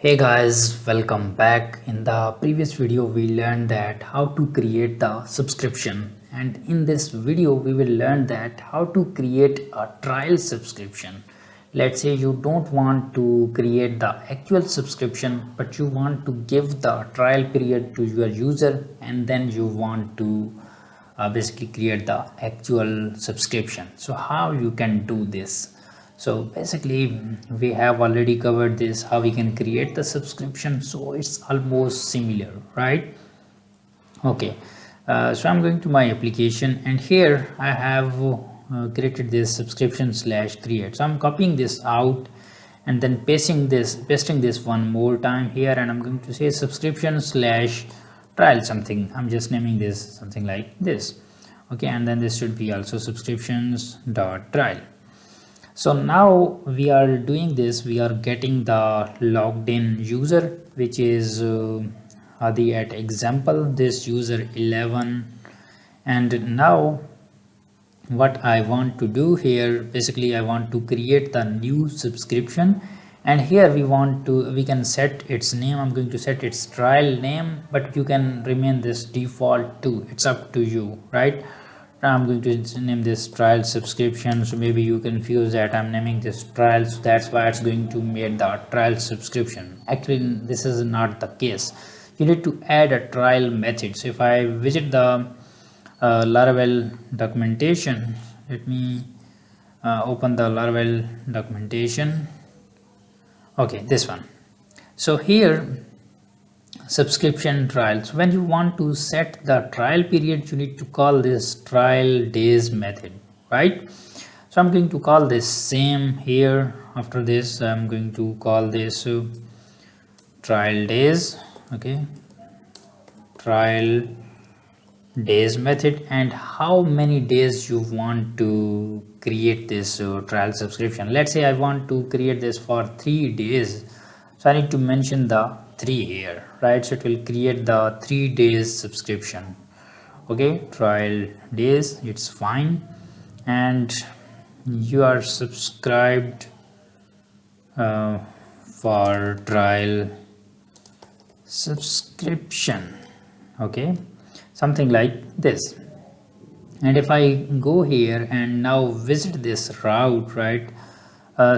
Hey guys, welcome back. In the previous video we learned that how to create the subscription, and in this video we will learn that how to create a trial subscription. Let's say you don't want to create the actual subscription, but you want to give the trial period to your user, and then you want to basically create the actual subscription. So how you can do this? So basically we have already covered this, how we can create the subscription, so it's almost similar, right? Okay, so I'm going to my application, and here I have created this subscription slash create. So I'm copying this out and then pasting this one more time here, and I'm going to say subscription slash trial something. I'm just naming this something like this. Okay, and then this should be also subscriptions dot trial. So now we are doing this, we are getting the logged in user, which is Adi at example, this user 11. And now what I want to do here, basically I want to create the new subscription, and here we can set its name. I'm going to set its trial name, but you can remain this default too, it's up to you, right? I'm going to name this trial subscription, so maybe you confuse that I'm naming this trial, so that's why it's going to make the trial subscription. Actually this is not the case. You need to add a trial method. So if I visit the Laravel documentation, let me open the Laravel documentation. Okay, this one. So here subscription trials, when you want to set the trial period, you need to call this trial days method, right? So I'm going to call this same here. After this I'm going to call this trial days. Okay, trial days method, and how many days you want to create this trial subscription. Let's say I want to create this for 3 days, so I need to mention the 3 here, right? So it will create the 3 days subscription. Okay, trial days, it's fine. And you are subscribed for trial subscription. Okay, something like this. And if I go here and now visit this route, right?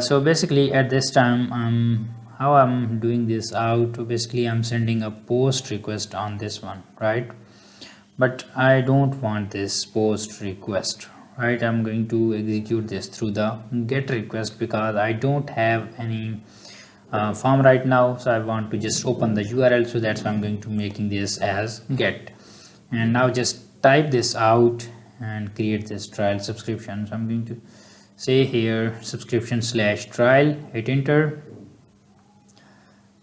So basically at this time how I'm doing this out, basically I'm sending a post request on this one, right? But I don't want this post request, right? I'm going to execute this through the get request, because I don't have any form right now, so I want to just open the URL, so that's why I'm going to making this as get. And now just type this out and create this trial subscription. So I'm going to say here subscription slash trial, hit enter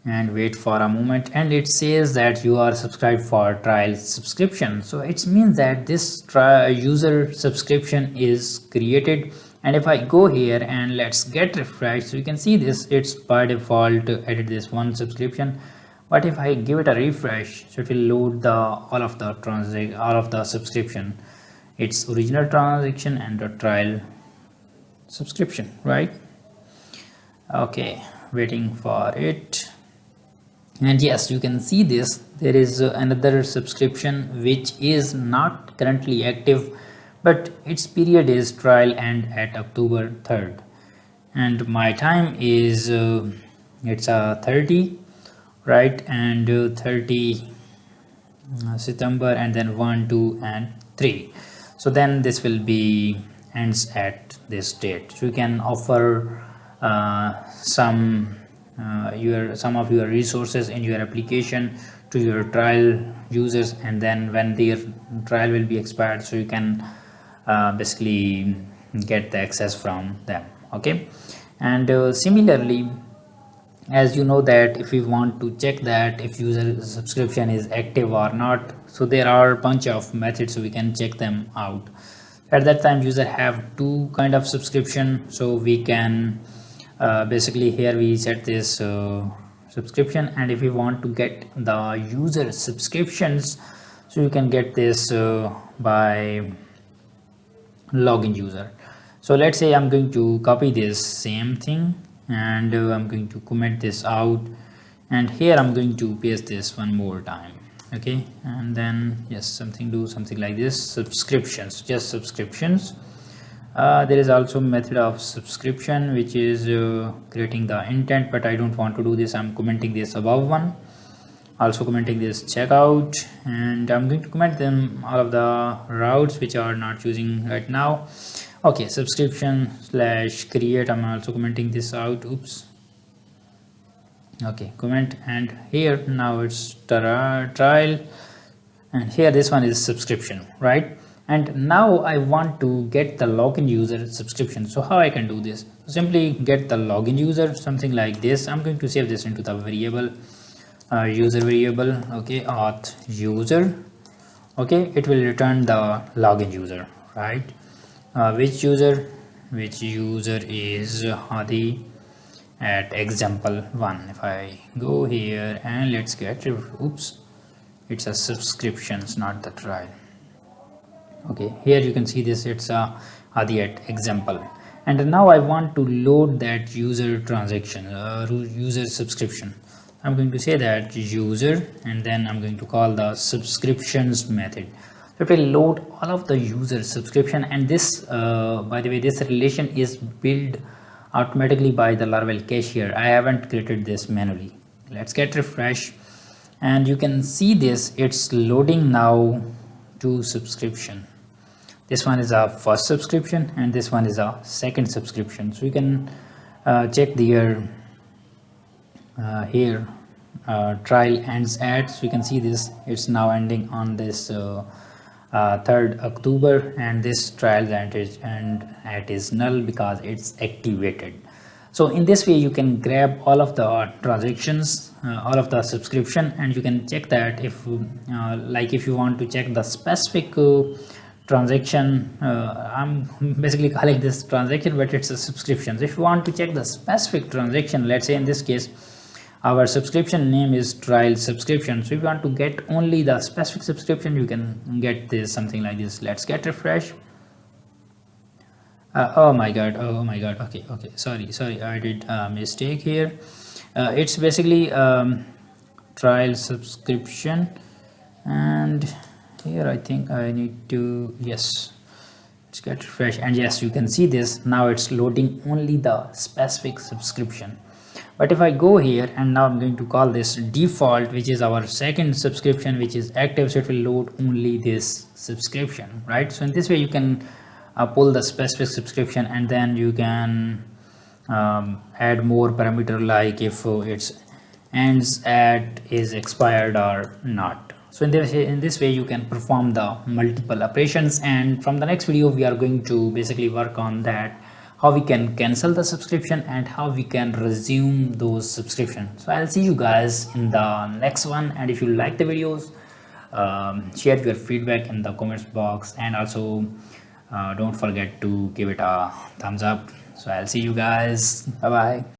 and wait for a moment, and it says that you are subscribed for trial subscription. So it means that this user subscription is created. And if I go here and let's get refreshed, so you can see this, it's by default added this one subscription. But if I give it a refresh, so it will load the all of the subscription, its original transaction and the trial subscription, right? Okay, waiting for it. And yes, you can see this, there is another subscription which is not currently active, but its period is trial end at October 3rd, and my time is it's 30, right? And 30 September, and then 1, 2 and 3. So then this will be ends at this date. So you can offer some of your resources in your application to your trial users, and then when their trial will be expired, so you can basically get the access from them. Okay, and similarly, as you know that if you want to check that if user subscription is active or not, so there are a bunch of methods, so we can check them out. At that time user have two kind of subscription, so we can basically here we set this subscription, and if we want to get the user subscriptions, so you can get this by login user. So let's say I'm going to copy this same thing, and I'm going to comment this out, and here I'm going to paste this one more time. Okay, and then yes, something like this, subscriptions, just subscriptions. There is also method of subscription, which is creating the intent, but I don't want to do this. I'm commenting this above one, also commenting this checkout, and I'm going to comment them all of the routes which are not using right now. Okay, subscription slash create, I'm also commenting this out. Oops. Okay, comment, and here now it's trial, and here this one is subscription, right? And now I want to get the login user subscription. So how I can do this? Simply get the login user, something like this. I'm going to save this into the variable, user variable. Okay, auth user. Okay, it will return the login user, right? Which user is Hadi at example 1. If I go here and let's get, oops, it's a subscriptions, not the trial. Okay, here you can see this, it's a Hadi at example, and now I want to load that user transaction, user subscription. I'm going to say that user, and then I'm going to call the subscriptions method. So it will load all of the user subscription, and this by the way, this relation is built automatically by the Laravel cashier. I haven't created this manually. Let's get refresh, and you can see this, it's loading now to subscription. This one is a first subscription and this one is a second subscription. So you can check the here trial ends at, so you can see this, it's now ending on this 3rd October, and this trial and is null because it's activated. So in this way you can grab all of the transactions, all of the subscription, and you can check that if like if you want to check the specific transaction, I'm basically calling this transaction, but it's a subscription. So if you want to check the specific transaction, let's say in this case our subscription name is trial subscription, so if you want to get only the specific subscription, you can get this something like this. Let's get refresh. Oh my god, okay, sorry, I did a mistake here. It's basically trial subscription, and here I think I need to, yes, let's get refresh, and yes, you can see this, now it's loading only the specific subscription. But if I go here and now I'm going to call this default, which is our second subscription which is active, so it will load only this subscription, right? So in this way you can pull the specific subscription, and then you can add more parameter, like if it's ends at is expired or not. So in this way you can perform the multiple operations, and from the next video we are going to basically work on that, how we can cancel the subscription and how we can resume those subscriptions. So I'll see you guys in the next one, and if you like the videos, share your feedback in the comments box, and also don't forget to give it a thumbs up. So I'll see you guys, bye bye.